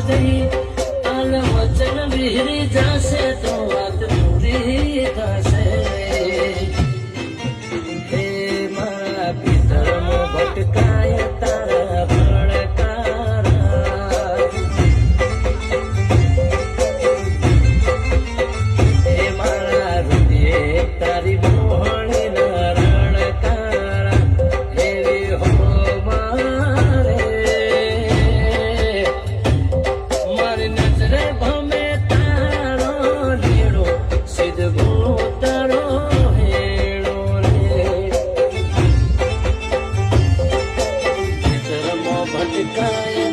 જઈ આલ વચન વિહરી જશે તો વાત પૂરી થશે હે મારા પિતરમો ભટકાય તારા ભણકારા હે મારા હૃદય તારી મોહણી રણકારા એવી હો મારી નજરે ભમે તારો લીડો સિદ્ધ તારો હેડો રે ભટકાય